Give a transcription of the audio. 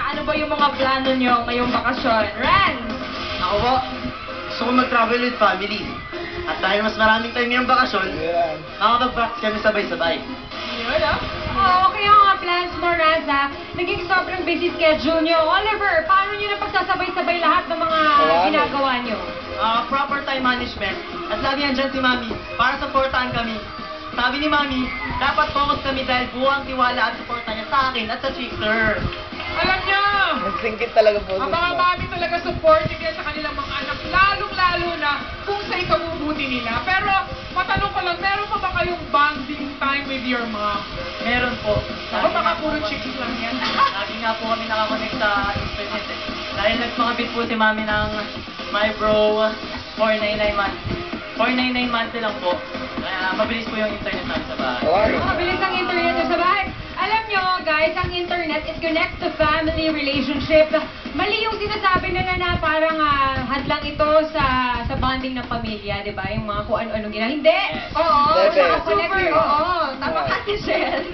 ano ba yung mga plano nyo ngayong bakasyon? Ren! Ako po, gusto ko mag-travel with family. At dahil mas maraming time ngayong bakasyon, makakapag-practice kami sabay-sabay. Yun, ah. Oo, kaya nga plans mo, Raza. Naging sobrang busy schedule nyo. Oliver, paano nyo na pagsasabay-sabay lahat ng mga ginagawa nyo? Proper time management. At lagi andyan si Mami para supportahan kami. Sabi ni Mami, dapat focus kami dahil buwang tiwala at suporta niya sa akin at sa Trickster. Alam niyo, Nagsingkit talaga po. ang mga mami talaga supportive yan sa kanilang mga anak, lalong-lalo na kung sa ikabubuti nila. Pero, matanong ko lang, meron pa ba kayong bonding time with your mom? Meron po. Ako baka puro chicks lang yan. Lagi nga po kami nakakonect sa internet eh. Dahil nagpakabit po si Mami ng My Bro 499 months. 499 monthly lang po. Kaya mabilis po yung internet namin sa bahay. Mabilis ang internet nyo sa bahay. Alam nyo, guys, ang internet, it connects to family relationship. Mali yung sinasabi nila na parang hadlang ito sa bonding ng pamilya, di ba? Yung mga kung ano-ano gina. Hindi! Oo, Bebe. nakakonect. Oo, tama ka si Shell.